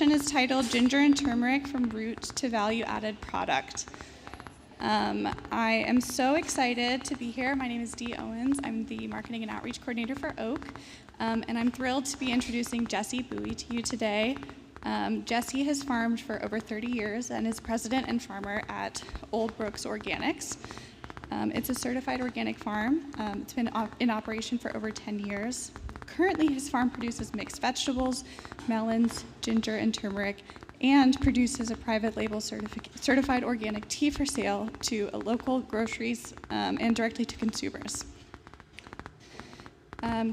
Is titled Ginger and Turmeric from Root to Value Added Product. I am so excited to be here. My name is Dee Owens. I'm the Marketing and Outreach Coordinator for Oak, and I'm thrilled to be introducing Jesse Buie to you today. Jesse has farmed for over 30 years and is president and farmer at Old Brooks Organics. It's a certified organic farm. It's been in operation for over 10 years. Currently, his farm produces mixed vegetables, melons, ginger, and turmeric, and produces a private label certified organic tea for sale to local groceries and directly to consumers.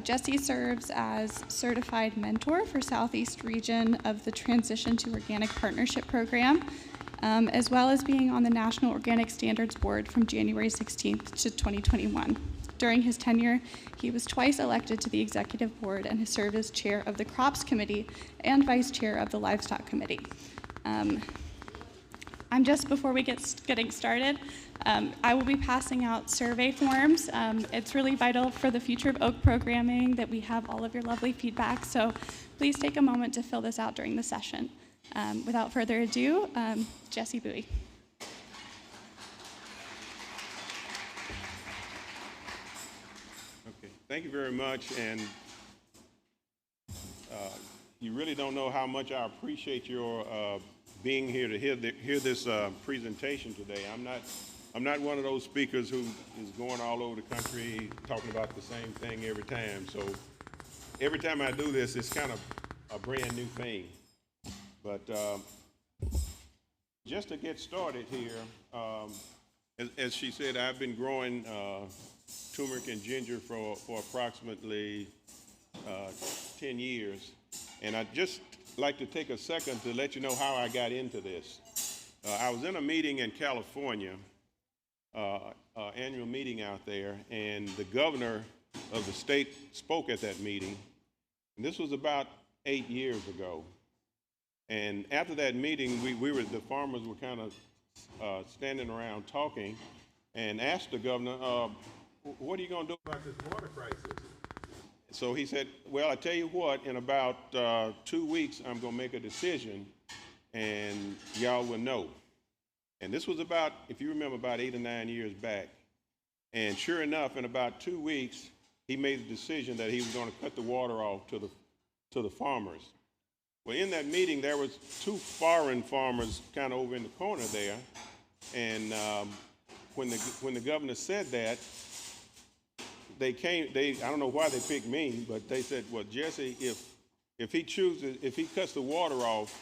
Jesse serves as certified mentor for Southeast region of the Transition to Organic Partnership Program, as well as being on the National Organic Standards Board from January 16th to 2021. During his tenure, he was twice elected to the executive board and has served as chair of the Crops Committee and vice chair of the Livestock Committee. Before we getting started, I will be passing out survey forms. It's really vital for the future of Oak programming that we have all of your lovely feedback, so please take a moment to fill this out during the session. Without further ado, Jesse Buie. Thank you very much, and you really don't know how much I appreciate your being here to hear this presentation today. I'm not one of those speakers who is going all over the country talking about the same thing every time. So every time I do this, it's kind of a brand new thing. But just to get started here, as she said, I've been growing turmeric and ginger for approximately 10 years. And I'd just like to take a second to let you know how I got into this. I was in a meeting in California, annual meeting out there, and the governor of the state spoke at that meeting. And this was about 8 years ago. And after that meeting, the farmers were kind of standing around talking and asked the governor, what are you going to do about this water crisis? So he said, well, I tell you what, in about 2 weeks, I'm going to make a decision, and y'all will know. And this was about, if you remember, about 8 or 9 years back. And sure enough, in about 2 weeks, he made the decision that he was going to cut the water off to the farmers. Well, in that meeting, there was 2 foreign farmers kind of over in the corner there. And when the governor said that, I don't know why they picked me, but they said, well, Jesse, if he cuts the water off,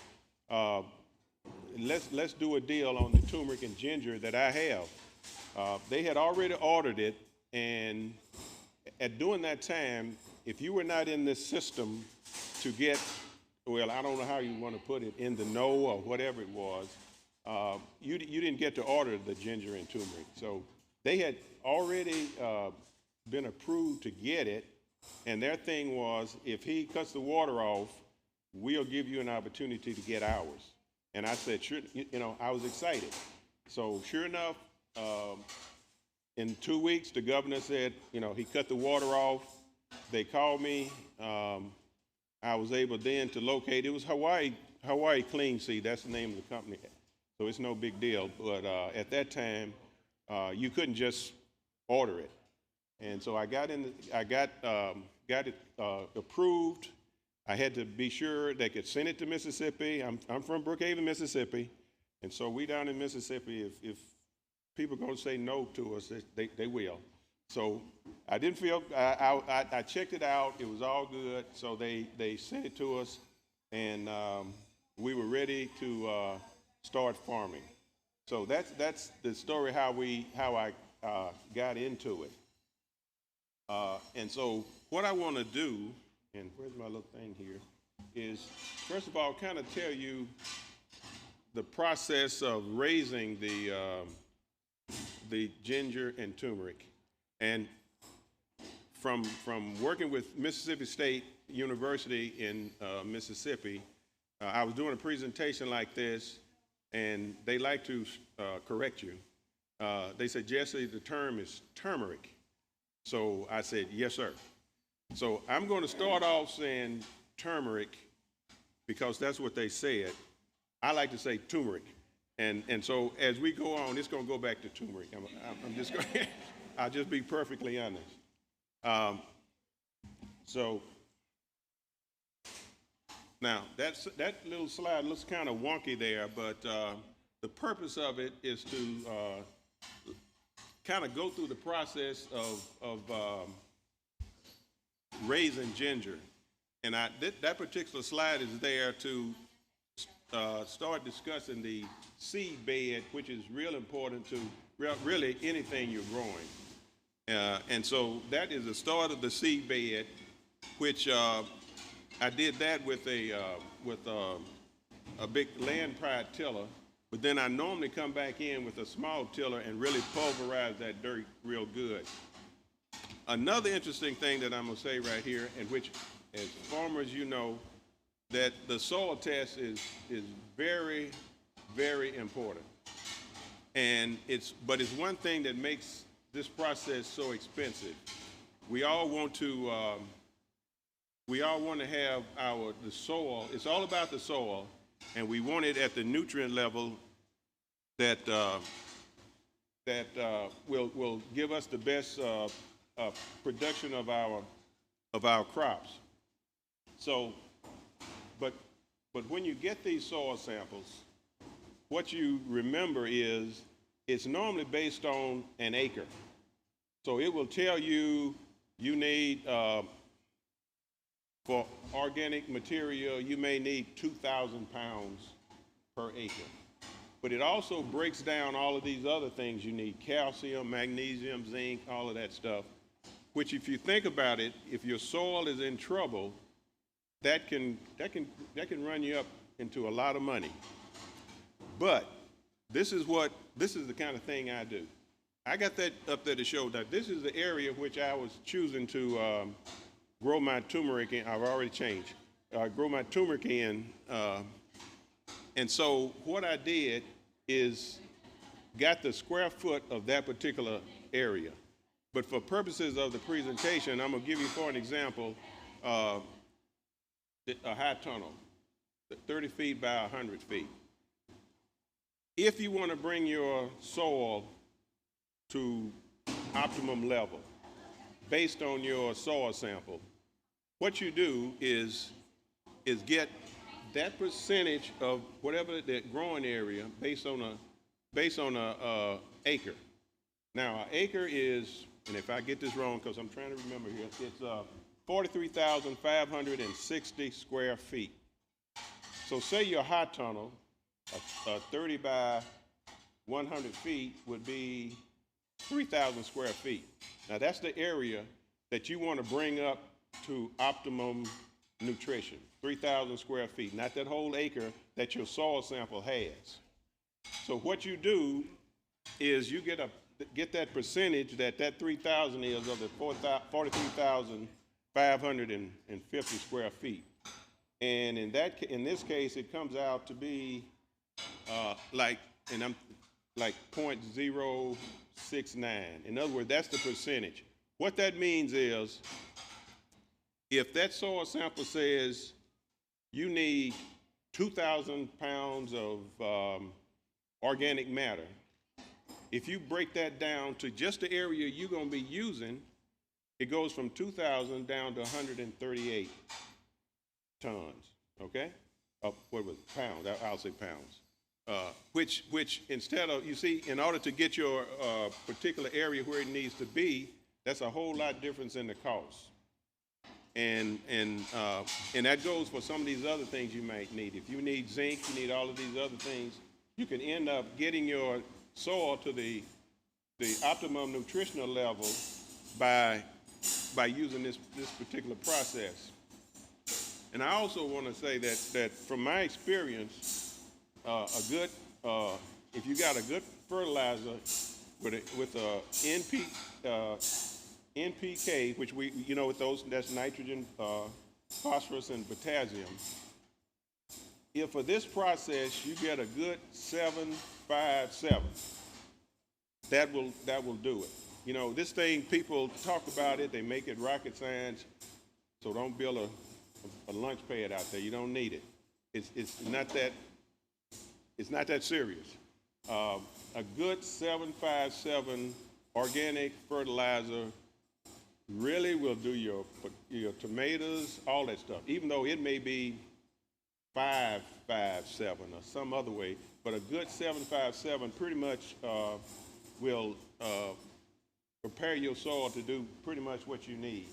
let's do a deal on the turmeric and ginger that I have. They had already ordered it, and during that time, if you were not in this system to get, well, I don't know how you want to put it, in the know or whatever it was, you didn't get to order the ginger and turmeric. So they had already been approved to get it, and their thing was, if he cuts the water off, we'll give you an opportunity to get ours. And I said, sure, I was excited. So sure enough, in 2 weeks, the governor said, he cut the water off. They called me. I was able then to locate, it was Hawaii Clean Seed, that's the name of the company. So it's no big deal, but at that time, you couldn't just order it. And so I got it approved. I had to be sure they could send it to Mississippi. I'm from Brookhaven, Mississippi, and so we down in Mississippi, if people are going to say no to us, they will. So I didn't feel, I checked it out, it was all good, so they sent it to us, and we were ready to start farming. So that's the story how I got into it. And so what I want to do, and where's my little thing here, is first of all kind of tell you the process of raising the ginger and turmeric. And from working with Mississippi State University in Mississippi, I was doing a presentation like this, and they like to correct you. They said, Jesse, the term is turmeric. So I said, yes, sir. So I'm going to start off saying turmeric because that's what they said. I like to say turmeric. And so as we go on, it's going to go back to turmeric. I'm just going I'll just be perfectly honest. So now that little slide looks kind of wonky there, but the purpose of it is to kind of go through the process of raising ginger. And that particular slide is there to start discussing the seed bed, which is real important to really anything you're growing. And so that is the start of the seed bed, which I did that with a big land pride tiller, but then I normally come back in with a small tiller and really pulverize that dirt real good. Another interesting thing that I'm gonna say right here, and which as farmers you know, that the soil test is very, very important. And it's one thing that makes this process so expensive. We all want to have the soil. It's all about the soil, and we want it at the nutrient level that will give us the best production of our crops. So, but when you get these soil samples, what you remember is it's normally based on an acre. So it will tell you need, for organic material, you may need 2,000 pounds per acre. But it also breaks down all of these other things you need: calcium, magnesium, zinc, all of that stuff, which if you think about it, if your soil is in trouble, that can run you up into a lot of money. But this is the kind of thing I do. I got that up there to show that this is the area which I was choosing to grow my turmeric in. I've already changed. Grow my turmeric in. And so what I did is got the square foot of that particular area. But for purposes of the presentation, I'm gonna give you, for an example, a high tunnel, 30 feet by 100 feet. If you want to bring your soil to optimum level based on your soil sample, what you do is get that percentage of whatever that growing area based on a acre. Now, an acre is, and if I get this wrong, because I'm trying to remember here, it's 43,560 square feet. So say your high tunnel, 30 by 100 feet would be 3,000 square feet. Now that's the area that you want to bring up to optimum nutrition, 3,000 square feet, not that whole acre that your soil sample has. So what you do is you get that percentage that 3,000 is of the 43,550 square feet. And in this case, it comes out to be like 0.069. In other words, that's the percentage. What that means is, if that soil sample says you need 2,000 pounds of organic matter, if you break that down to just the area you're going to be using, it goes from 2,000 down to 138 tons, okay? What was it? Pounds, I'll say pounds. Which instead of, you see, in order to get your particular area where it needs to be, that's a whole lot difference in the cost. And that goes for some of these other things you might need. If you need zinc, you need all of these other things, you can end up getting your soil to the optimum nutritional level by using this particular process. And I also want to say that from my experience, if you got a good fertilizer with a NPK, which with those, that's nitrogen, phosphorus, and potassium. If for this process you get a good 7-5-7, that will do it. This thing, people talk about it, they make it rocket science, so don't build a lunch pad out there. You don't need it. it's not that serious. A good 757 organic fertilizer really will do your tomatoes, all that stuff. Even though it may be 557 or some other way, but a good 757 pretty much will prepare your soil to do pretty much what you need.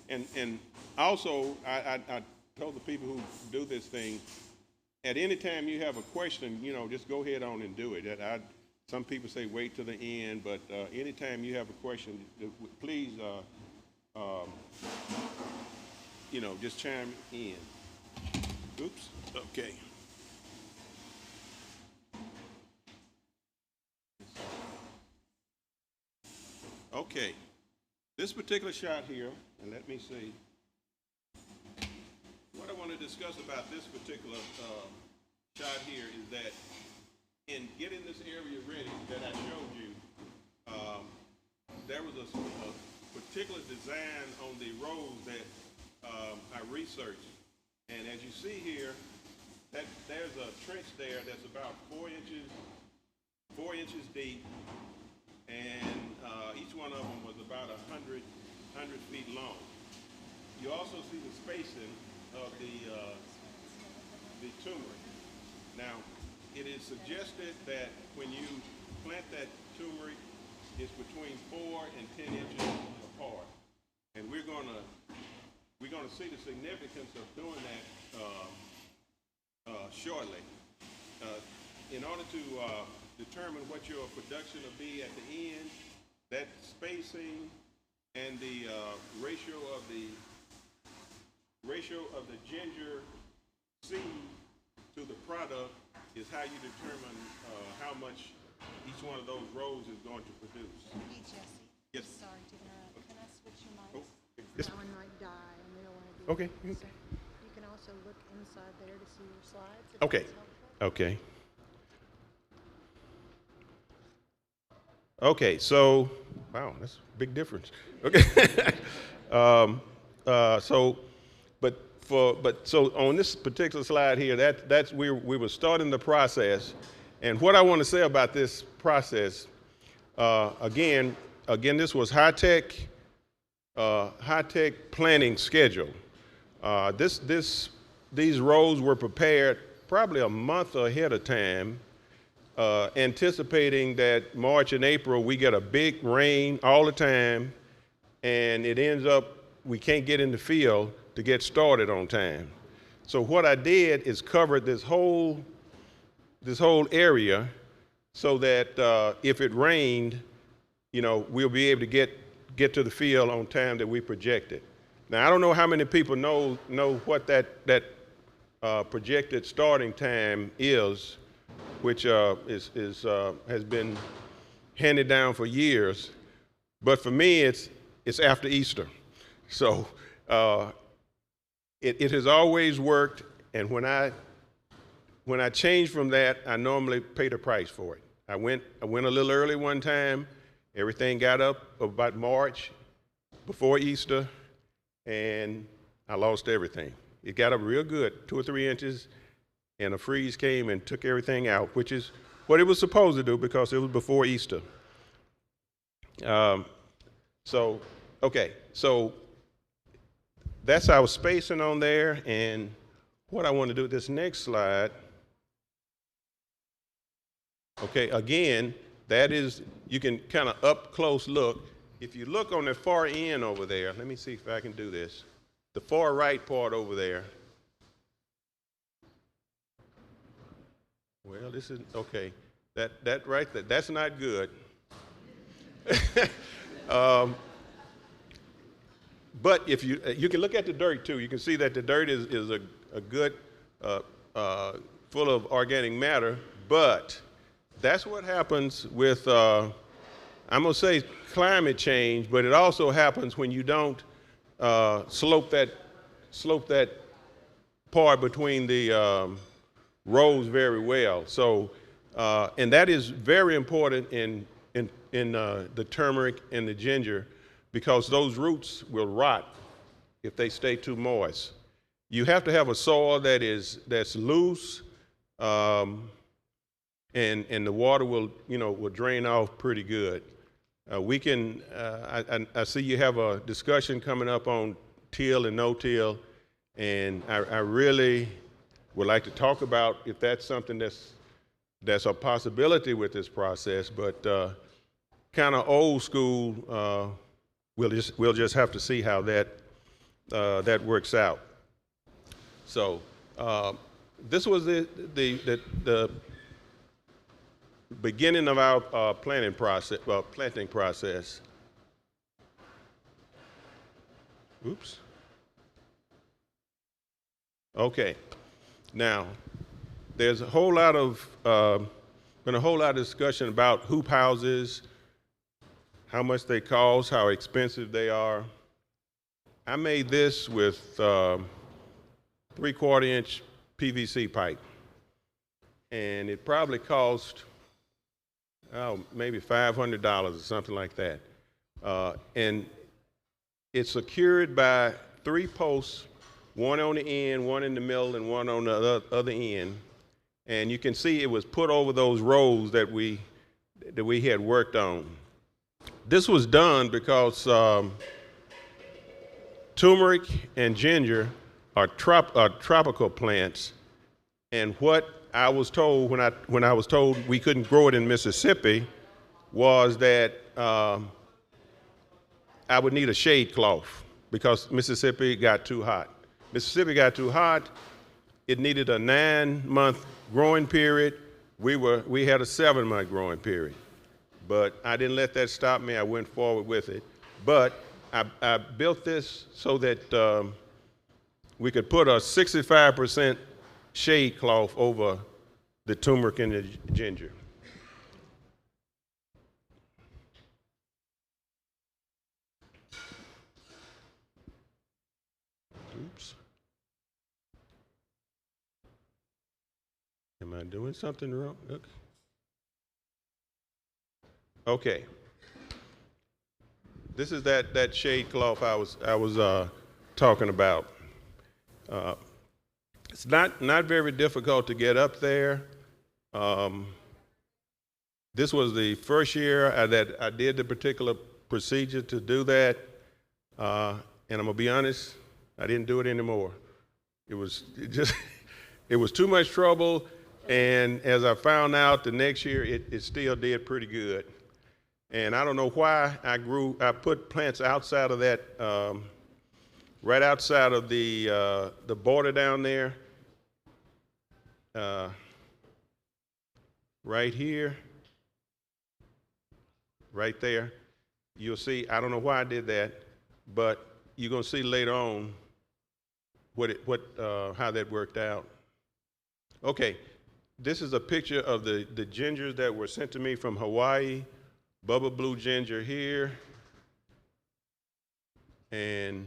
And also, I told the people who do this thing, at any time you have a question, just go ahead on and do it. Some people say wait till the end, but anytime you have a question, please, just chime in. Oops, okay. Okay, this particular shot here, and let me see. What I want to discuss about this particular shot here is that in getting this area ready that I showed you, there was a particular design on the rows that I researched. And as you see here, there's a trench there that's about 4 inches deep, and each one of them was about 100 feet long. You also see the spacing of the turmeric. Now, it is suggested that when you plant that turmeric, it's between 4 and 10 inches apart. And we're gonna see the significance of doing that shortly. In order to determine what your production will be at the end, that spacing and the ratio of the ginger seed to the product is how you determine how much each one of those rows is going to produce. Hey, Jesse. Yes. Sorry to interrupt. Can I switch your mics? Oh, yes. That one might die, and we don't want to do Okay. that. So you can also look inside there to see your slides. If Okay. that's helpful. Okay. Okay, so, wow, that's a big difference. Okay. So on this particular slide here, that's we were starting the process. And what I want to say about this process, again, this was high-tech planning schedule. These rows were prepared probably a month ahead of time, anticipating that March and April we get a big rain all the time, and it ends up we can't get in the field to get started on time. So what I did is covered this whole area so that if it rained, we'll be able to get to the field on time that we projected. Now I don't know how many people know what that projected starting time is, which has been handed down for years, but for me it's after Easter. So it has always worked, and when I changed from that, I normally pay the price for it. I went a little early one time. Everything got up about March before Easter, and I lost everything. It got up real good, 2 or 3 inches, and a freeze came and took everything out, which is what it was supposed to do because it was before Easter. So that's our spacing on there, and what I want to do with this next slide, okay, again, that is, you can kind of up close look. If you look on the far end over there, let me see if I can do this, the far right part over there. Well, this is, okay, that right there, that's not good. But if you can look at the dirt too, you can see that the dirt is a good, full of organic matter, but that's what happens with, I'm gonna say climate change, but it also happens when you don't slope that part between the rows very well. So, and that is very important in the turmeric and the ginger, because those roots will rot if they stay too moist. You have to have a soil that's loose, and the water will drain off pretty good. I see you have a discussion coming up on till and no till, and I really would like to talk about if that's something that's a possibility with this process, but kind of old school. We'll just have to see how that works out. So this was the beginning of our planting process. Oops. Okay. Now, there's been a whole lot of discussion about hoop houses, how much they cost, how expensive they are. I made this with 3/4-inch PVC pipe, and it probably cost maybe $500 or something like that. And it's secured by 3 posts, one on the end, one in the middle, and one on the other end. And you can see it was put over those rows that we had worked on. This was done because turmeric and ginger are tropical plants, and what I was told when I was told we couldn't grow it in Mississippi was that I would need a shade cloth because Mississippi got too hot. Mississippi got too hot. It needed a 9-month growing period. We had a 7-month growing period, but I didn't let that stop me. I went forward with it, but I built this so that we could put a 65% shade cloth over the turmeric and the ginger. Oops. Am I doing something wrong? Okay. This is that shade cloth I was talking about. It's not very difficult to get up there. This was the first year that I did the particular procedure to do that, and I'm gonna be honest, I didn't do it anymore. It was too much trouble, and as I found out the next year, it still did pretty good. And I don't know why I put plants outside of that, right outside of the border down there, right here, right there. You'll see, I don't know why I did that, but you're gonna see later on how that worked out. Okay, this is a picture of the gingers that were sent to me from Hawaii. Bubba blue ginger here, and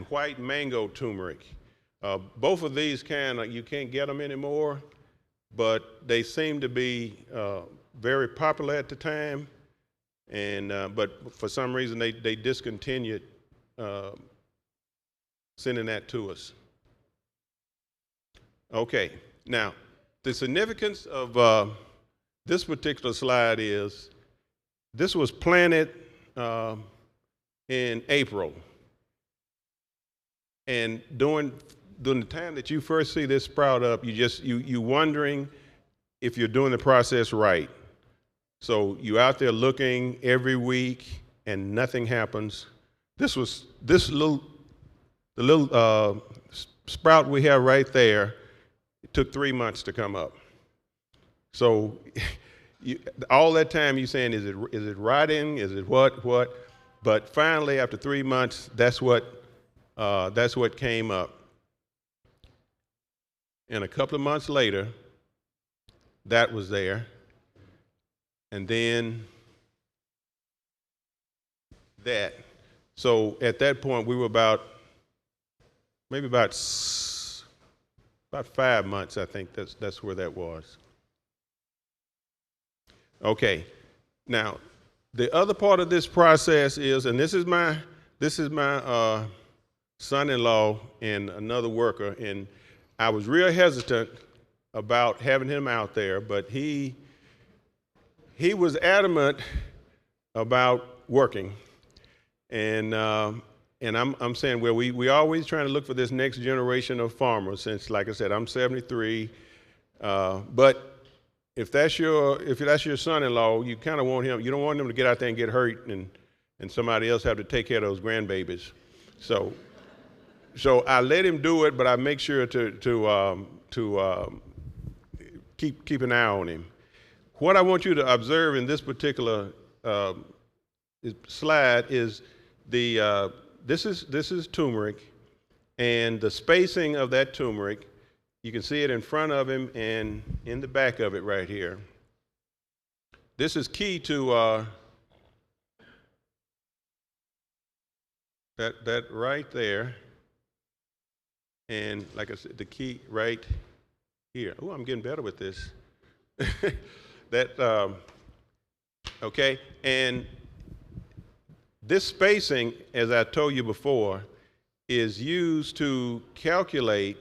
white mango turmeric. Both of these you can't get them anymore, but they seem to be very popular at the time, and but for some reason they discontinued sending that to us. Okay. Now, the significance of this particular slide is this was planted in April. And during the time that you first see this sprout up, you wondering if you're doing the process right. So you're out there looking every week and nothing happens. The little sprout we have right there, it took 3 months to come up. So all that time you're saying, is it rotting? Is it what? But finally, after 3 months, that's what came up. And a couple of months later, that was there. And then that. So at that point, we were about 5 months, I think that's where that was. Okay, now The other part of this process is, and this is my son-in-law and another worker, and I was real hesitant about having him out there, but he was adamant about working, and I'm saying, well, we always trying to look for this next generation of farmers. Since, like I said, I'm 73, but if that's your son-in-law, you kind of want him. You don't want him to get out there and get hurt, and somebody else have to take care of those grandbabies. So I let him do it, but I make sure to keep an eye on him. What I want you to observe in this particular slide is this is turmeric, and the spacing of that turmeric. You can see it in front of him and in the back of it right here. This is key to that right there. And like I said, the key right here. Oh, I'm getting better with this. Okay. And this spacing, as I told you before, is used to calculate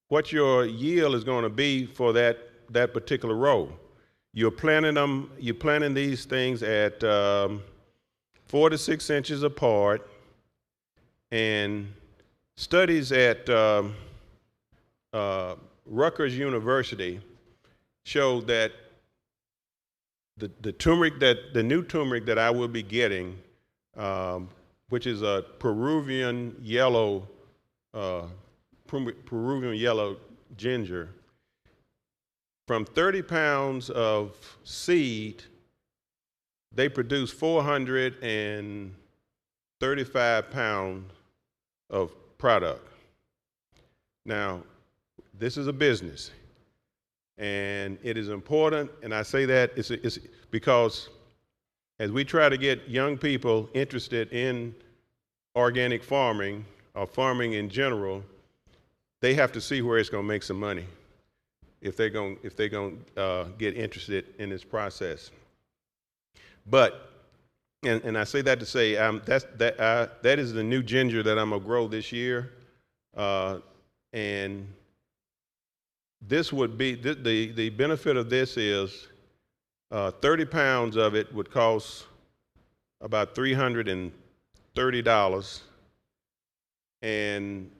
what your yield is going to be for that particular row. You're planting these things at 4 to 6 inches apart, and studies at Rutgers University showed that the new turmeric that I will be getting, which is a Peruvian yellow ginger, from 30 pounds of seed, they produce 435 pounds of product. Now, this is a business, and it is important, and I say that it's because as we try to get young people interested in organic farming or farming in general, they have to see where it's going to make some money if they're going to get interested in this process. But and I say that to say that is the new ginger that I'm gonna grow this year, and this would be the benefit of this is 30 pounds of it would cost about $330, and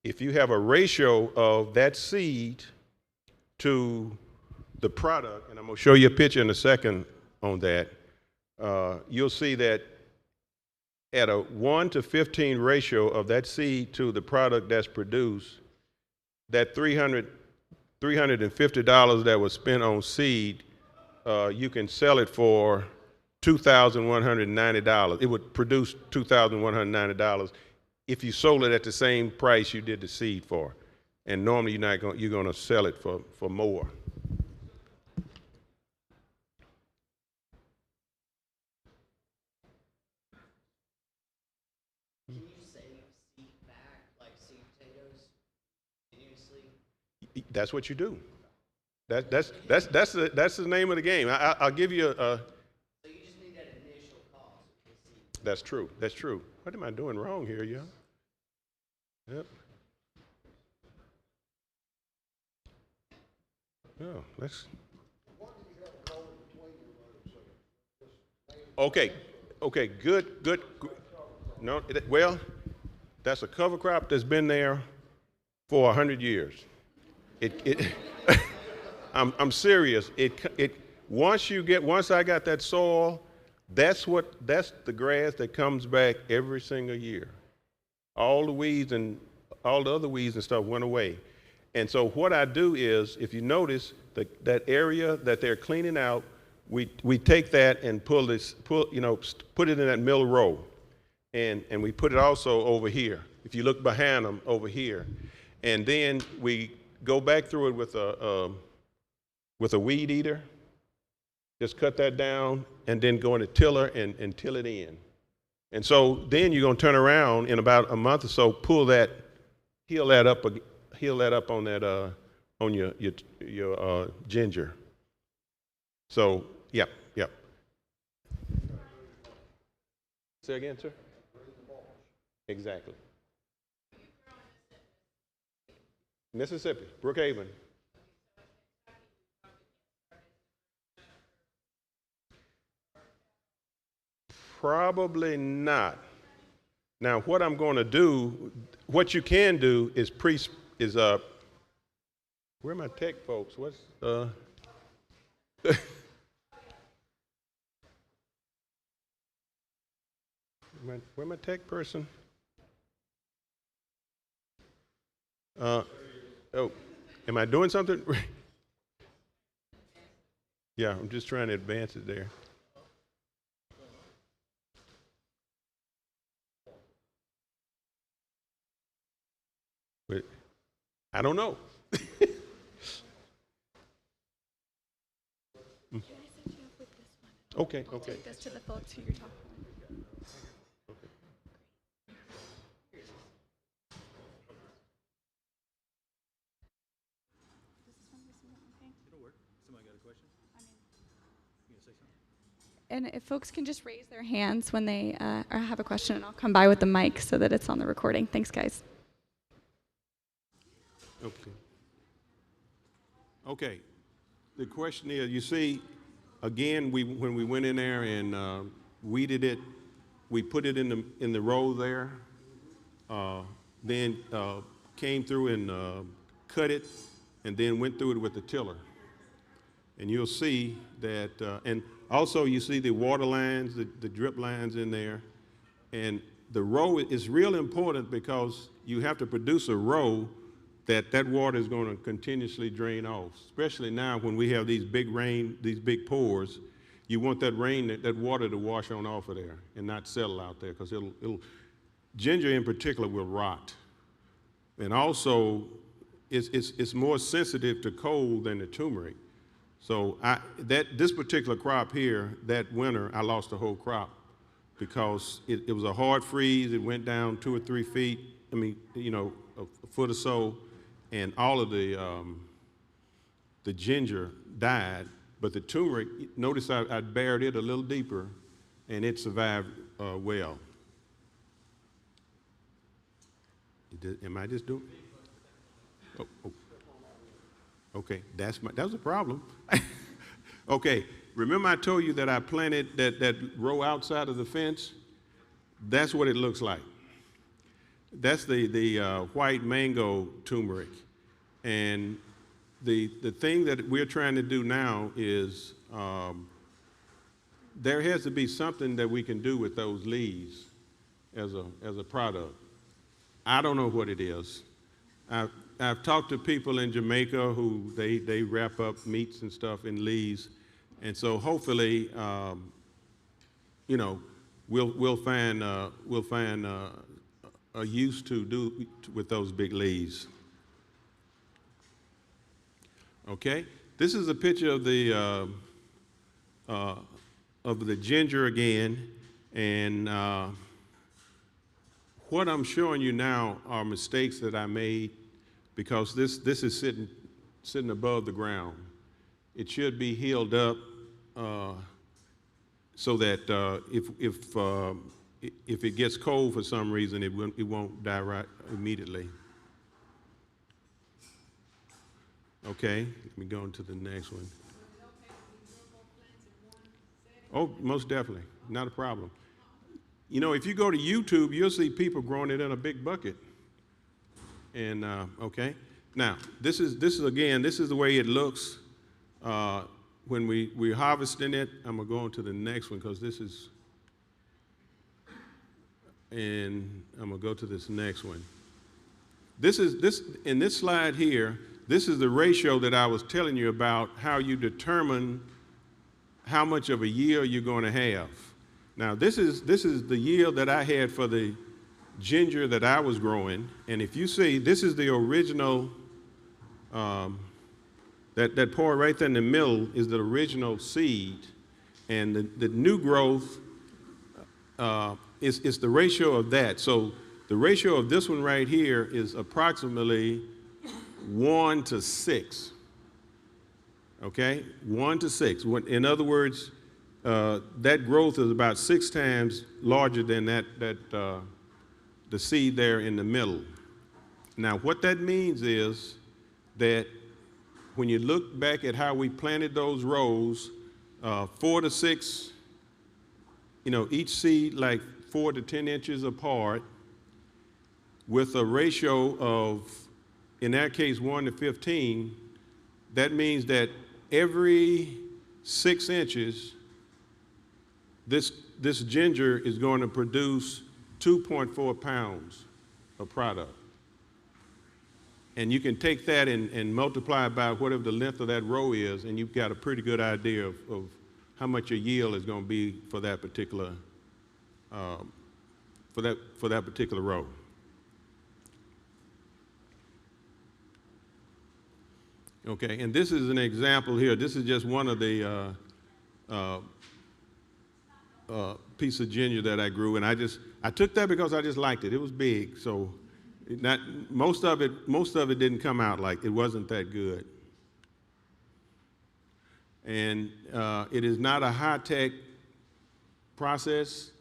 if you have a ratio of that seed to the product, and I'm going to show you a picture in a second on that, you'll see that at a 1 to 15 ratio of that seed to the product that's produced, that $350 that was spent on seed, you can sell it for $2,190. It would produce $2,190 if you sold it at the same price you did the seed for. And normally you're going to sell it for more. Can you save seed back, like seed potatoes, continuously? That's what you do. That's the name of the game. I'll give you a. So you just need that initial cost of the seed. That's true. That's true. What am I doing wrong here, y'all? Yep. Oh, let's. Okay. Good. No, well, that's a cover crop that's been there for 100 years. I'm serious. Once I got that soil, that's the grass that comes back every single year. All the weeds and all the other weeds and stuff went away. And so what I do is, if you notice that area that they're cleaning out, we take that and put it in that middle row, and we put it also over here. If you look behind them over here, and then we go back through it with a weed eater. Just cut that down, and then go in a tiller and till it in. And so then you're going to turn around in about a month or so, heal that up on that on your ginger. So yeah. Say again, sir? Exactly. Mississippi, Brookhaven. Probably not. Now, what I'm going to do, what you can do is where are my tech folks? What's where my tech person? Oh, am I doing something? Yeah, I'm just trying to advance it there. But I don't know. Can I set you up with this one? Okay, I'll okay. take this to the folks who you're talking with. And if folks can just raise their hands when they have a question, and I'll come by with the mic so that it's on the recording. Thanks, guys. Okay. Okay. The question is, you see, again, when we went in there and weeded it, we put it in the row there, then came through and cut it, and then went through it with the tiller. And you'll see that, and also you see the water lines, the drip lines in there. And the row is real important because you have to produce a row that water is going to continuously drain off, especially now when we have these big rain, these big pours. You want that that water to wash on off of there and not settle out there, because ginger in particular will rot. And also, it's more sensitive to cold than the turmeric. So this particular crop here, that winter, I lost the whole crop because it was a hard freeze. It went down 2 or 3 feet. I mean, a foot or so, and all of the ginger died. But the turmeric, notice I buried it a little deeper, and it survived well. Am I just doing? Oh. Okay, that was a problem. Okay, remember I told you that I planted that row outside of the fence? That's what it looks like. That's the white mango turmeric. And the thing that we're trying to do now is there has to be something that we can do with those leaves as a product. I don't know what it is. I've talked to people in Jamaica who they wrap up meats and stuff in leaves, and so hopefully, we'll find a use to do with those big leaves. Okay, this is a picture of the ginger again, and what I'm showing you now are mistakes that I made, because this is sitting above the ground. It should be healed up so that if it gets cold for some reason, it won't die right immediately. Okay, let me go on to the next one. Oh, most definitely, not a problem. If you go to YouTube, you'll see people growing it in a big bucket. And okay, now this is the way it looks when we're harvesting it. I'm gonna go on to the next one because and I'm gonna go to this next one. This in this slide here. This is the ratio that I was telling you about, how you determine how much of a yield you're going to have. Now this is the yield that I had for the ginger that I was growing, and if you see, this is the original, that part right there in the middle is the original seed, and the new growth is the ratio of that. So the ratio of this one right here is approximately 1 to 6. Okay, 1 to 6. In other words, that growth is about 6 times larger than the seed there in the middle. Now, what that means is that when you look back at how we planted those rows, 4 to 6, each seed like 4 to 10 inches apart, with a ratio of, in that case, 1 to 15, that means that every 6 inches, this ginger is going to produce 2.4 pounds of product. And you can take that and multiply by whatever the length of that row is, and you've got a pretty good idea of how much your yield is going to be for that particular particular row. Okay, and this is an example here. This is just one of the piece of ginger that I grew, and I took that because I just liked it. It was big, so most of it didn't come out like it wasn't that good. And it is not a high-tech process.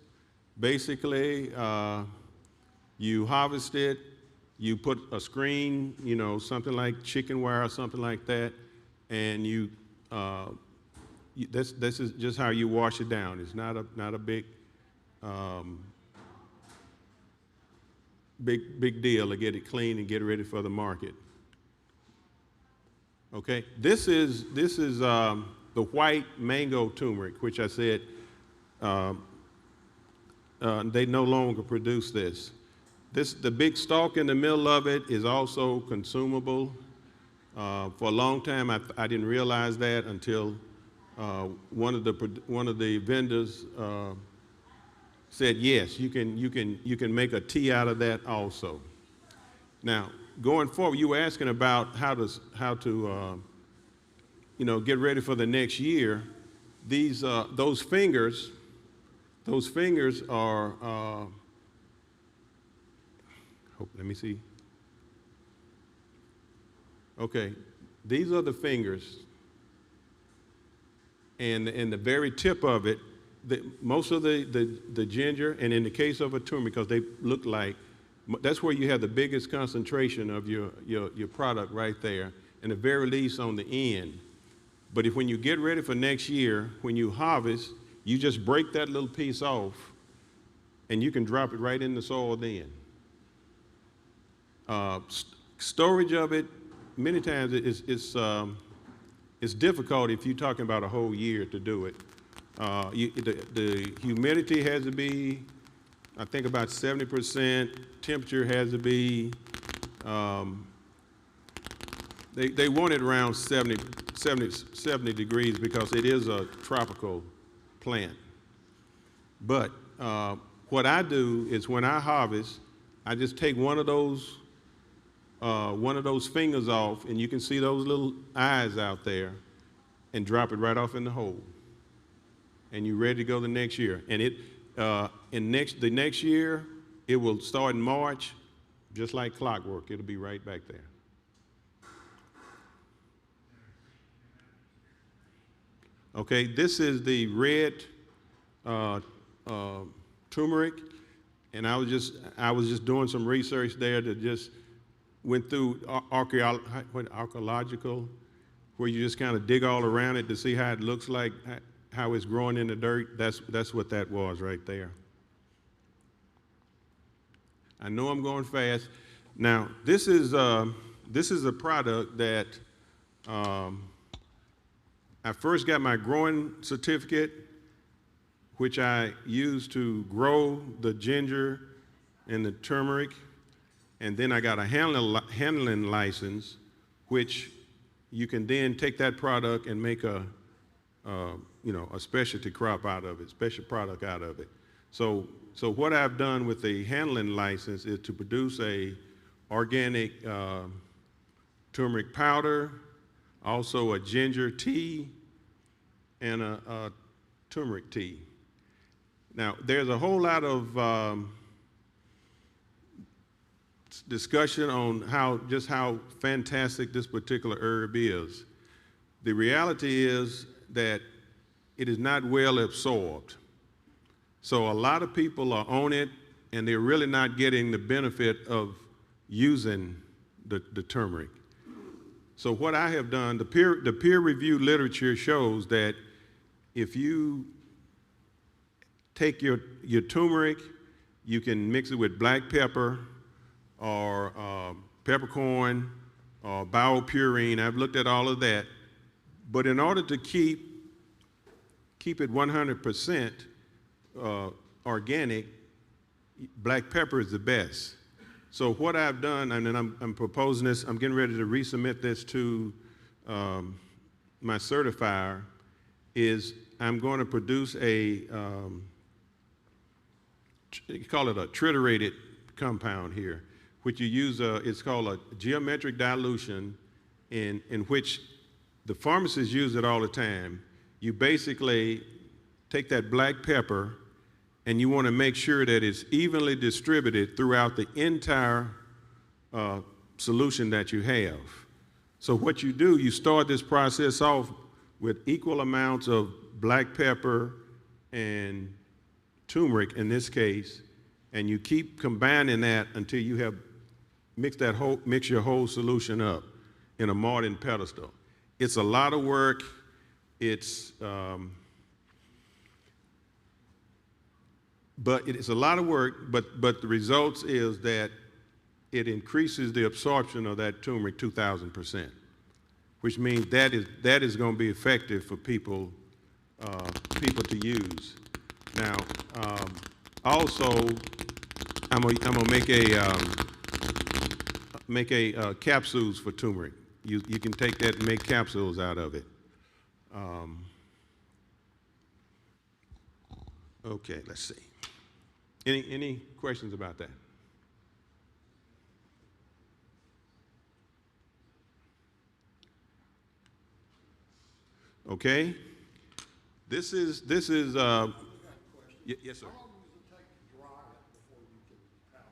Basically, you harvest it, you put a screen, something like chicken wire or something like that, and this is just how you wash it down. It's not a big big deal to get it clean and get it ready for the market. Okay, this is the white mango turmeric, which I said they no longer produce this. The big stalk in the middle of it is also consumable. For a long time, I didn't realize that until one of the vendors said, yes, you can make a tea out of that also. Now, going forward, you were asking about how to get ready for the next year. Those fingers are. Let me see. Okay, these are the fingers, and the very tip of it. Most of the ginger, and in the case of a turmeric, because they look like, that's where you have the biggest concentration of your product right there, and the very least on the end. But when you get ready for next year, when you harvest, you just break that little piece off, and you can drop it right in the soil then. Storage of it, many times it's difficult if you're talking about a whole year to do it. The humidity has to be, I think, about 70%. Temperature has to be, they want it around 70 degrees because it is a tropical plant. But what I do is when I harvest, I just take one of those fingers off, and you can see those little eyes out there, and drop it right off in the hole. And you're ready to go the next year. And the next year, it will start in March, just like clockwork. It'll be right back there. Okay, this is the red turmeric, and I was just doing some research there to just went through archaeological, where you just kind of dig all around it to see how it looks like, how it's growing in the dirt. That's what that was right there. I know I'm going fast. Now, this is a product that I first got my growing certificate, which I used to grow the ginger and the turmeric, and then I got a handling license, which you can then take that product and make a specialty crop out of it, special product out of it. So what I've done with the handling license is to produce a organic turmeric powder, also a ginger tea, and a turmeric tea. Now, there's a whole lot of discussion on how fantastic this particular herb is. The reality is that it is not well absorbed. So a lot of people are on it, and they're really not getting the benefit of using the turmeric. So what I have done, the peer-reviewed literature shows that if you take your turmeric, you can mix it with black pepper or peppercorn or biopurine. I've looked at all of that. But in order to keep it 100% organic, black pepper is the best. So what I've done, and then I'm proposing this, I'm getting ready to resubmit this to my certifier, is I'm going to produce you call it a triturated compound here, which you use, it's called a geometric dilution, in which the pharmacists use it all the time. You basically take that black pepper, and you want to make sure that it's evenly distributed throughout the entire solution that you have. So what you do, you start this process off with equal amounts of black pepper and turmeric in this case, and you keep combining that until you have mix your whole solution up in a Martin pedestal. It's a lot of work. But it is a lot of work, but the results is that it increases the absorption of that turmeric 2,000%, which means that is going to be effective for people to use. Now, also, I'm gonna make a capsules for turmeric. You can take that and make capsules out of it. Okay, let's see. Any questions about that? Okay. This is yes, sir. How long does it take to dry it before you can powder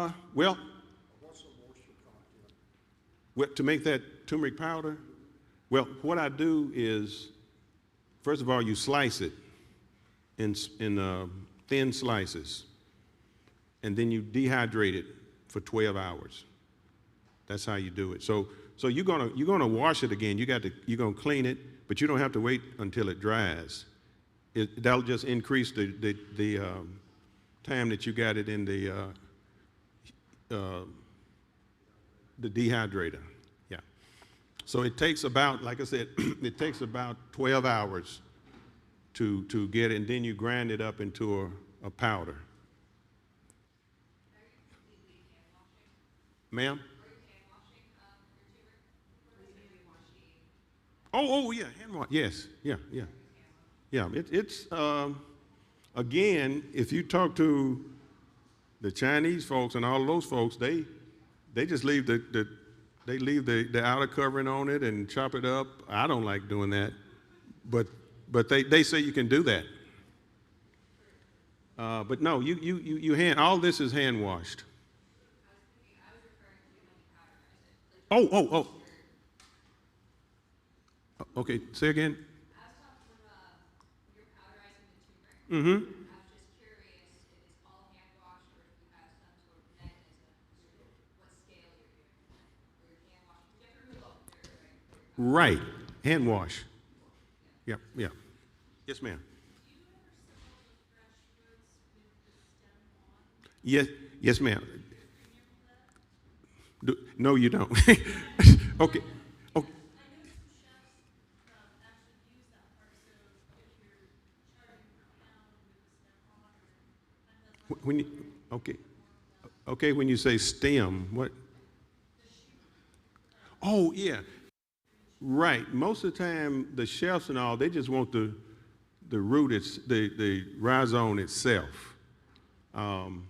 it? Well, What's the moisture content? to make that turmeric powder, well, what I do is, first of all, you slice it in thin slices, and then you dehydrate it for 12 hours. That's how you do it. So you're gonna wash it again. You're gonna clean it, but you don't have to wait until it dries. That'll just increase the time that you got it in the dehydrator. Yeah. So it takes about, like I said, it takes about 12 hours to get it, and then you grind it up into a powder. Ma'am? Oh, yeah, hand wash. Yes, yeah. It's again, if you talk to the Chinese folks and all those folks, they just leave the outer covering on it and chop it up. I don't like doing that, but they say you can do that. But no, you all this is hand washed. Oh. Okay, say again. You're powderizing the turmeric. Mm-hmm. I was just curious if it's all hand washed or if you have some sort of mechanism, what scale you're doing. Or you're hand washing. You have to remove all the dirt, right? Right, hand wash. Yeah. Yes, ma'am. Do you ever sell the fresh fruits with the stem on? Yes, ma'am. No, you don't. Okay. When you say stem, what? Oh, yeah. Right. Most of the time, the chefs and all, they just want the root, the rhizome itself. And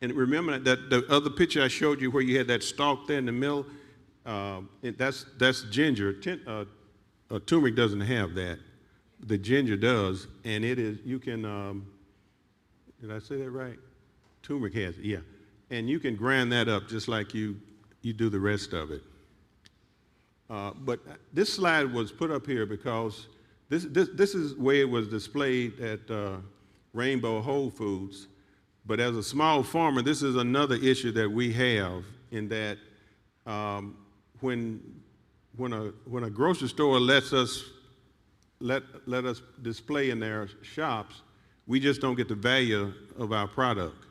remember that the other picture I showed you where you had that stalk there in the middle, that's ginger. Turmeric doesn't have that. The ginger does, and it is, you can, did I say that right? Turmeric has it, yeah. And you can grind that up just like you do the rest of it. But this slide was put up here because this is where it was displayed at Rainbow Whole Foods. But as a small farmer, this is another issue that we have in that when a grocery store lets us let us display in their shops, we just don't get the value of our product.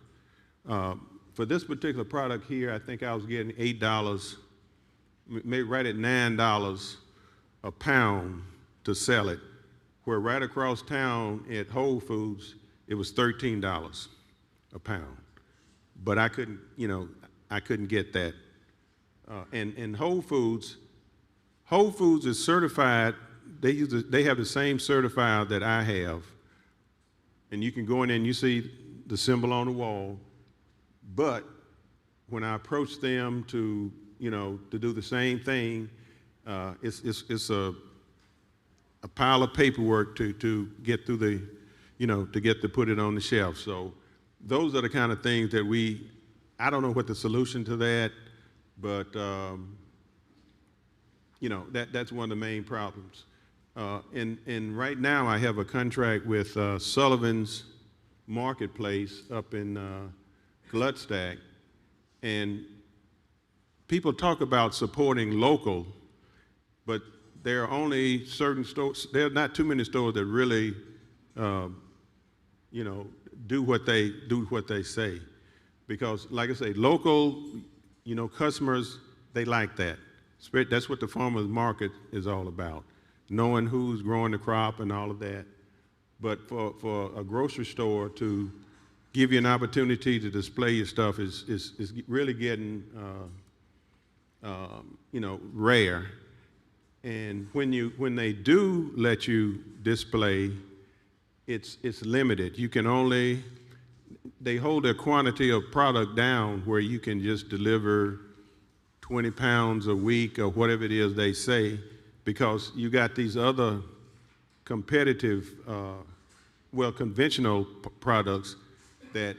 For this particular product here, I think I was getting $8, maybe right at $9 a pound to sell it, where right across town at Whole Foods, it was $13 a pound. But I couldn't, I couldn't get that. And Whole Foods is certified. They have the same certifier that I have, and you can go in there and you see the symbol on the wall. But when I approach them to do the same thing, it's a pile of paperwork to get through the, to get to put it on the shelf. So those are the kind of things that I don't know what the solution to that, but that's one of the main problems. And right now I have a contract with Sullivan's Marketplace up in Gluckstadt, and people talk about supporting local, but there are only certain stores. There are not too many stores that really, do what they say, because, like I say, local, customers, they like that. That's what the farmers market is all about, knowing who's growing the crop and all of that. But for a grocery store to give you an opportunity to display your stuff is really getting rare. And when they do let you display, it's limited. You can only, they hold their quantity of product down where you can just deliver 20 pounds a week or whatever it is they say, because you got these other competitive, conventional products that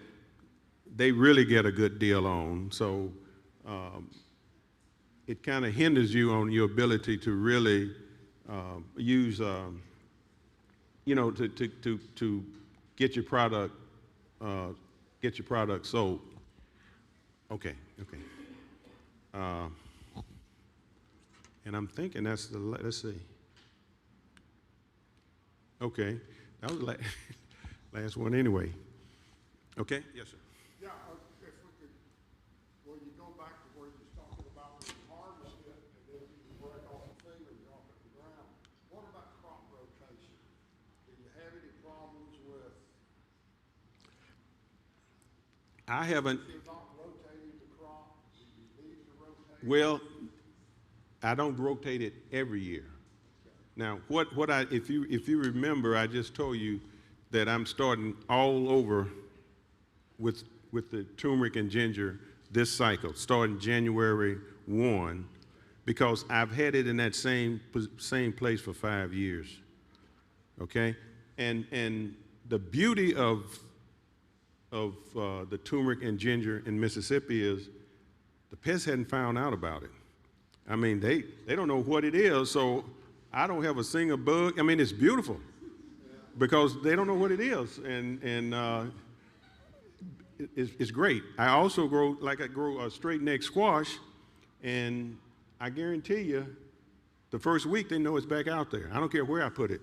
they really get a good deal on. So it kind of hinders you on your ability to really use, to get your product sold. Okay. And I'm thinking that's let's see. Okay, that was last one anyway. Okay, yes, sir. Yeah, if we could, you go back to where you're talking about when you harvest it, and then you break off a finger and drop it in the ground. What about crop rotation? Do you have any problems with? I haven't. If you're not rotating the crop, do you need to rotate? Well, I don't rotate it every year. Now, if you remember, I just told you that I'm starting all over with the turmeric and ginger this cycle, starting January 1, because I've had it in that same place for 5 years. Okay, and the beauty of the turmeric and ginger in Mississippi is the pests hadn't found out about it. I mean, they don't know what it is, so I don't have a single bug. I mean, it's beautiful because they don't know what it is, and it's great. I also grow a straight neck squash, and I guarantee you, the first week they know it's back out there. I don't care where I put it,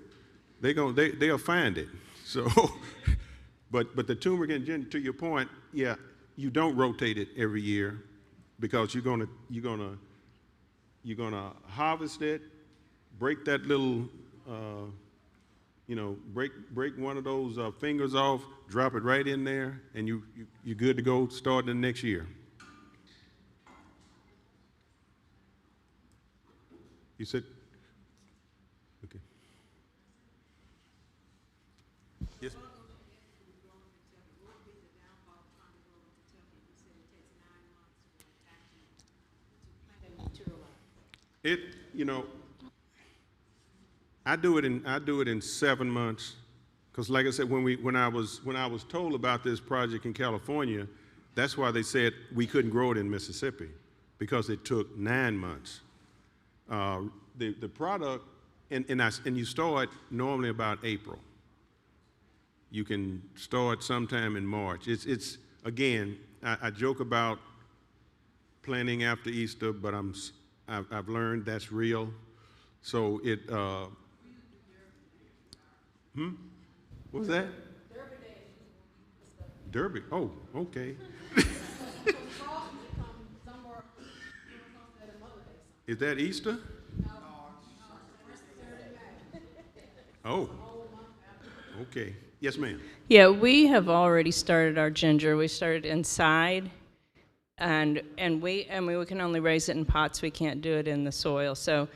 they'll find it. So, but the turmeric and ginger, to your point, yeah, you don't rotate it every year because you're gonna harvest it, break that little, break one of those fingers off, drop it right in there, and you're good to go starting the next year. You said, okay. Yes. I do it in 7 months, because like I said, when I was told about this project in California, that's why they said we couldn't grow it in Mississippi, because it took 9 months. The product, and you start normally about April. You can start sometime in March. It's again, I joke about planting after Easter, but I've learned that's real. So what was that? Derby. Oh, okay. Is that Easter? Oh, okay. Yes, ma'am. Yeah, we have already started our ginger. We started inside, and we can only raise it in pots. We can't do it in the soil. So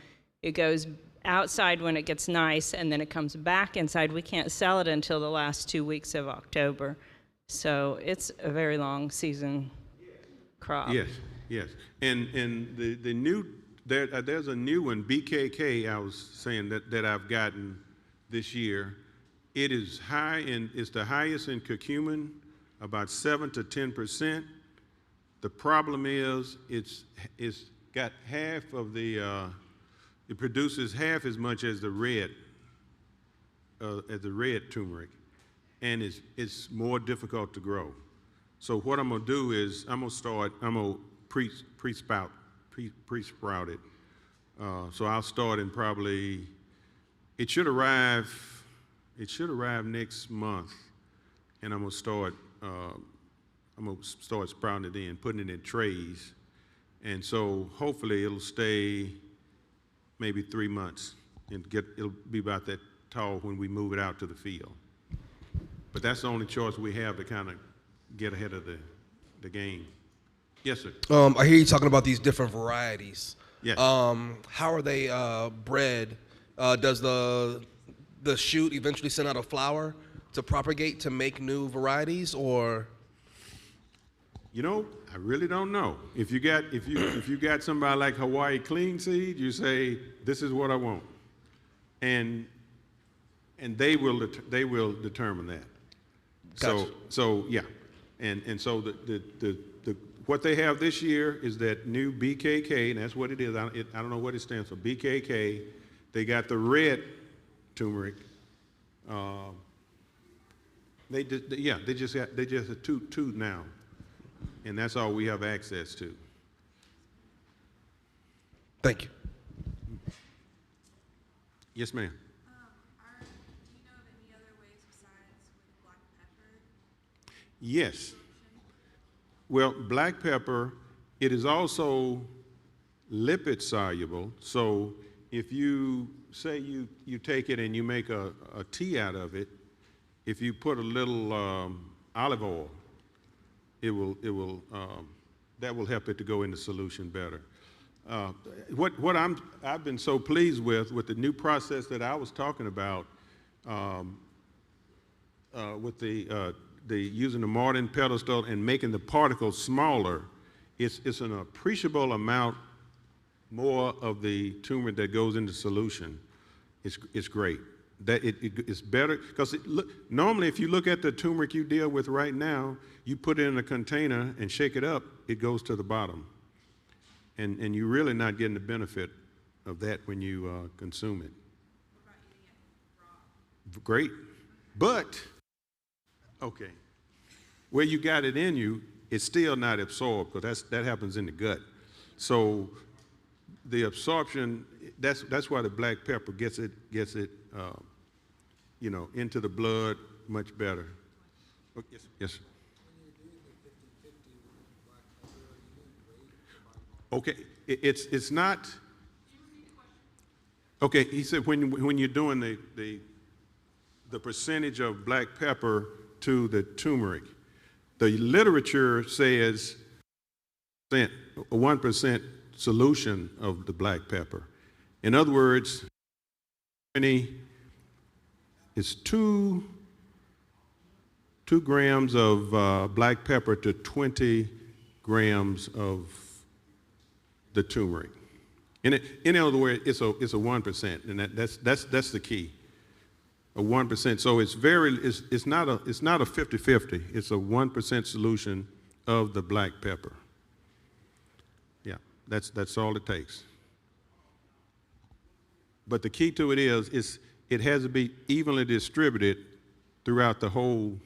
it goes outside when it gets nice, and then it comes back inside. We can't sell it until the last 2 weeks of October. So it's a very long season crop. Yes, yes. And the new there's a new one, BKK. I was saying that I've gotten this year. It is high it's the highest in curcumin, about 7 to 10%. The problem is it's got half of it produces half as much as the red turmeric, and it's more difficult to grow. So what I'm gonna do is I'm gonna pre-sprout it. So I'll start in probably, it should arrive next month, and I'm gonna start sprouting it in, putting it in trays, and so hopefully it'll stay maybe 3 months, and it'll be about that tall when we move it out to the field. But that's the only choice we have to kind of get ahead of the game. Yes, sir. I hear you talking about these different varieties. Yes. How are they bred? Does the shoot eventually send out a flower to propagate to make new varieties, or? You know, I really don't know. If you got somebody like Hawaii Clean Seed, you say, this is what I want, and they will determine that. Gotcha. So yeah, and so the what they have this year is that new BKK, and that's what it is. I don't know what it stands for. BKK. They got the red turmeric. They just have two now, and that's all we have access to. Thank you. Yes, ma'am. Do you know of any other ways besides with black pepper? Yes. Well, black pepper, it is also lipid soluble. So if you say you take it and you make a tea out of it, if you put a little olive oil, that will help it to go into solution better. What I've been so pleased with the new process that I was talking about, with the using the Martin pedestal and making the particles smaller, it's an appreciable amount more of the turmeric that goes into solution. It's great. That it's better because normally if you look at the turmeric you deal with right now, you put it in a container and shake it up, it goes to the bottom, and you're really not getting the benefit of that when you consume it. What about eating it raw? Great, but okay, where you got it in you, it's still not absorbed because that happens in the gut. So the absorption, that's why the black pepper gets it into the blood much better. Oh, yes, yes. Okay, it's not. Okay, he said when you're doing the percentage of black pepper to the turmeric, the literature says 1% solution of the black pepper. In other words, it's 2 grams of black pepper to 20 grams of the turmeric. In other words, it's a 1%, and that's the key. A 1%. So it's not a 50-50. It's a 1% solution of the black pepper. Yeah, that's all it takes. But the key to it is it has to be evenly distributed throughout the whole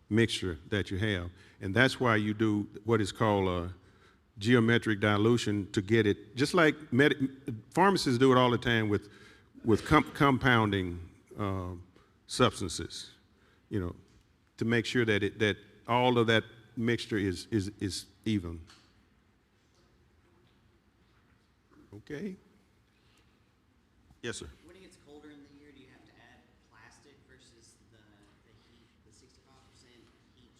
mixture that you have. And that's why you do what is called a geometric dilution to get it, just like pharmacists do it all the time with compounding substances, to make sure that all of that mixture is even. Okay. Yes, sir. When it gets colder in the year, do you have to add plastic versus the heat, the 65% heat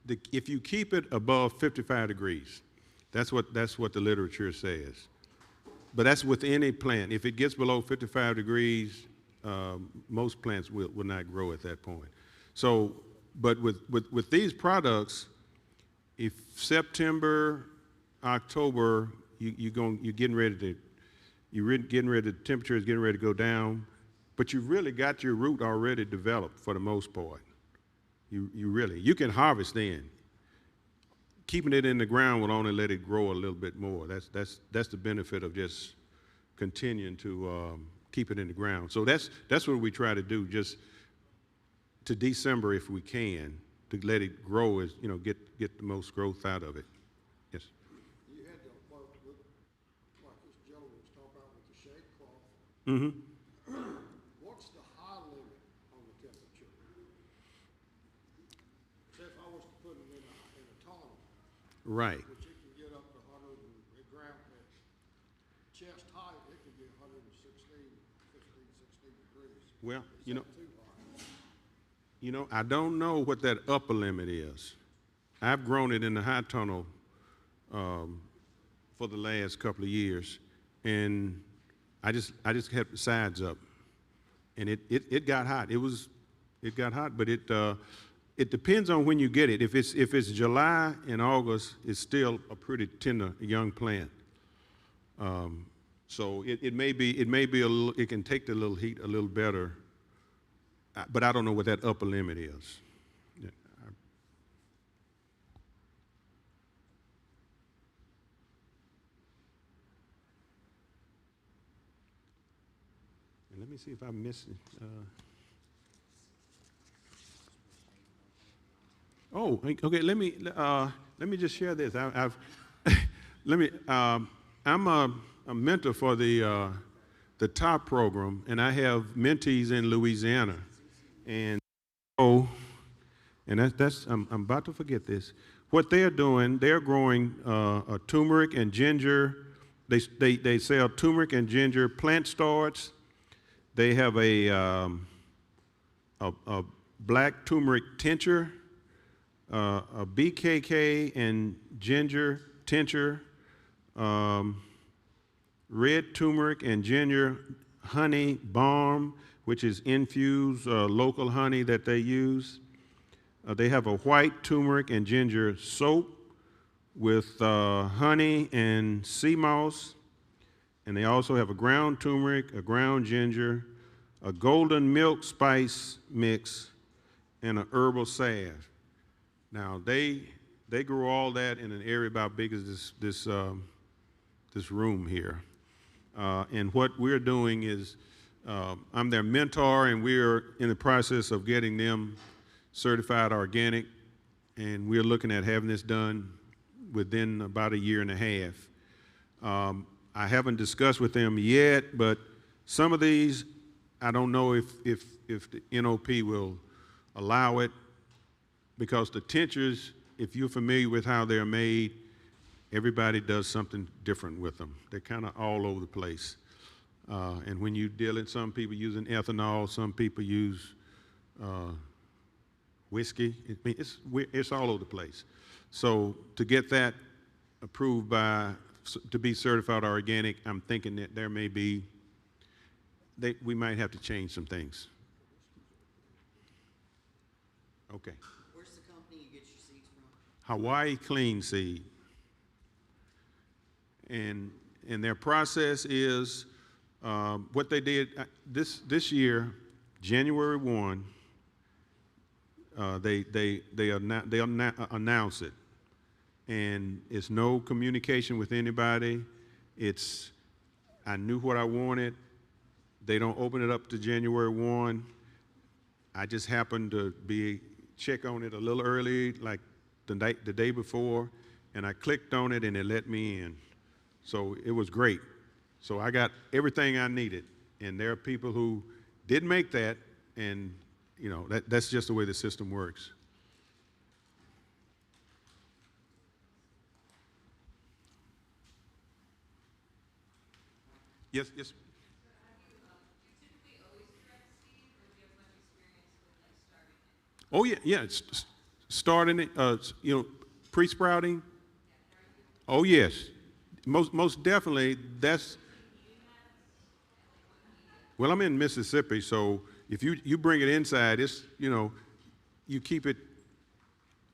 shield? If you keep it above 55 degrees, that's what the literature says. But that's with any plant. If it gets below 55 degrees, most plants will not grow at that point. So, but with these products, if September, October, you're getting ready to, the temperature is getting ready to go down, but you've really got your root already developed for the most part. You can harvest then. Keeping it in the ground will only let it grow a little bit more. That's the benefit of just continuing to keep it in the ground. So that's what we try to do, just to December if we can, to let it grow, get the most growth out of it. Yes. You had to, like this Joe was talking about with the shade cloth. Mm-hmm. What's the high limit on the temperature? Say if I was to put it in a tunnel, Right. which it can get up to 100 and at ground at chest height, it can be 116, 16 degrees. Well, Is that too high? I don't know what that upper limit is. I've grown it in the high tunnel for the last couple of years, and I just kept the sides up, and it got hot. It got hot, but it depends on when you get it. If it's July and August, it's still a pretty tender young plant. So it may be a little. It can take the little heat a little better, but I don't know what that upper limit is. Yeah, and let me see if I missed it. Oh, okay. Let me just share this. I'm a mentor for the TOP program, and I have mentees in Louisiana, and I'm about to forget this. What they're doing, they're growing a turmeric and ginger. They sell turmeric and ginger plant starts. They have a black turmeric tincture, a BKK and ginger tincture, red turmeric and ginger honey balm, which is infused local honey that they use. They have a white turmeric and ginger soap with honey and sea moss. And they also have a ground turmeric, a ground ginger, a golden milk spice mix, and an herbal salve. Now they grow all that in an area about big as this room here. And what we're doing is I'm their mentor, and we're in the process of getting them certified organic, and we're looking at having this done within about a year and a half. I haven't discussed with them yet, but some of these, I don't know if the NOP will allow it, because the tinctures, if you're familiar with how they're made, everybody does something different with them. They're kind of all over the place. And when you deal in, some people using ethanol, some people use whiskey. It's all over the place. So to get that approved to be certified organic, I'm thinking that there may be, we might have to change some things. Okay. Where's the company you get your seeds from? Hawaii Clean Seed. And their process is what they did this year, January 1. They announce it, and it's no communication with anybody. I knew what I wanted. They don't open it up to January 1. I just happened to check on it a little early, like the day before, and I clicked on it and it let me in. So it was great. So I got everything I needed. And there are people who didn't make that, and that's just the way the system works. Yes, yes. Oh yeah, yeah. Starting it, pre-sprouting. Oh yes, most definitely. Well, I'm in Mississippi, so if you bring it inside, it's you keep it.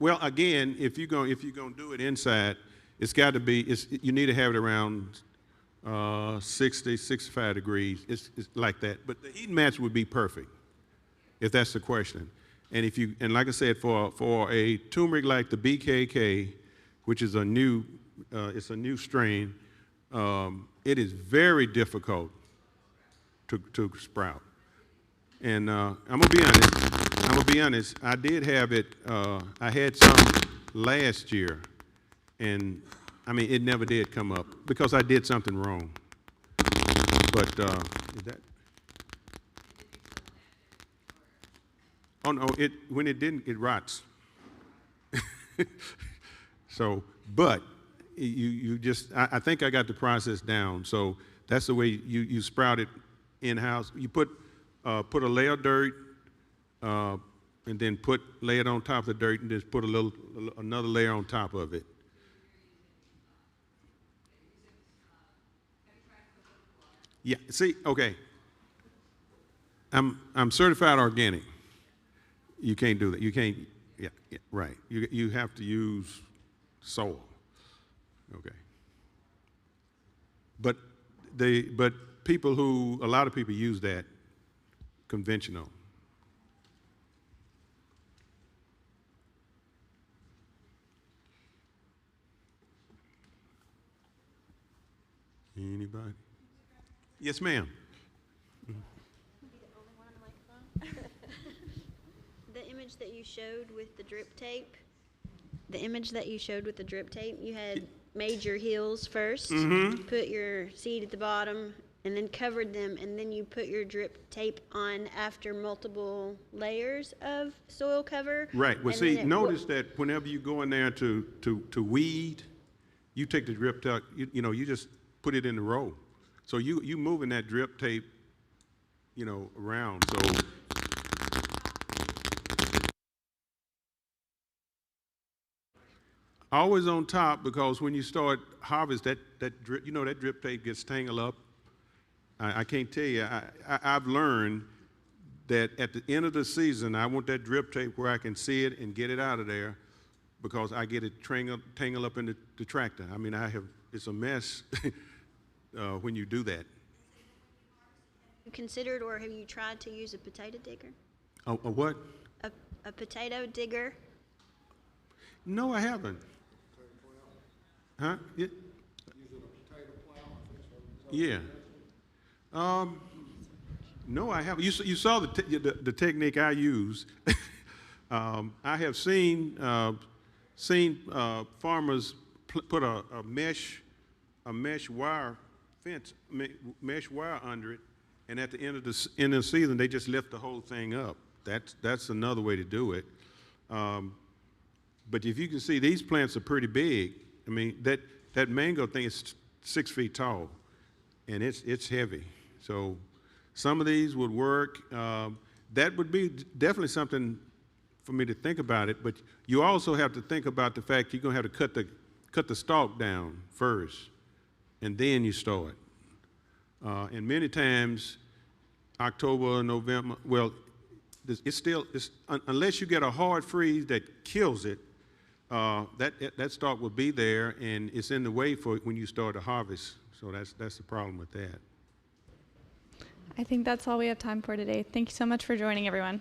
Well, again, if you're gonna do it inside, it's got to be. You need to have it around 60, 65 degrees. It's like that. But the heat match would be perfect, if that's the question. And like I said, for a turmeric like the BKK, which is it's a new strain, it is very difficult to sprout. And I'm gonna be honest. I did have it. I had some last year, and I mean it never did come up because I did something wrong. But is that? Oh no! When it didn't, it rots. So, but you just I think I got the process down. So that's the way you sprout it in house. You put a layer of dirt, and then lay it on top of the dirt, and just put another layer on top of it. Yeah. See, okay. I'm certified organic. You can't do that. You can't. Yeah, right. You have to use soil. Okay. But a lot of people use that conventional. Anybody? Yes, ma'am. The image that you showed with the drip tape, you had made your heels first, put your seed at the bottom, and then covered them, and then you put your drip tape on after multiple layers of soil cover. Right. Well, see, notice that whenever you go in there to weed, you take the drip tape, you just put it in the row. So you moving that drip tape, around. So always on top, because when you start harvest, that drip tape gets tangled up. I can't tell you. I've learned that at the end of the season, I want that drip tape where I can see it and get it out of there, because I get it tangled up in the tractor. I mean, it's a mess when you do that. You considered, or have you tried to use a potato digger? A what? A potato digger? No, I haven't. Huh? Yeah. No, I haven't. You saw the technique I use. I have seen farmers put a mesh wire fence, mesh wire under it, and at the end of the season they just lift the whole thing up. That's another way to do it. But if you can see, these plants are pretty big. I mean, that mango thing is 6 feet tall, and it's heavy. So some of these would work. That would be definitely something for me to think about it. But you also have to think about the fact you're gonna have to cut the stalk down first, and then you start. And many times, October, November. Well, it's unless you get a hard freeze that kills it. That stalk will be there, and it's in the way for when you start to harvest. So that's the problem with that. I think that's all we have time for today. Thank you so much for joining, everyone.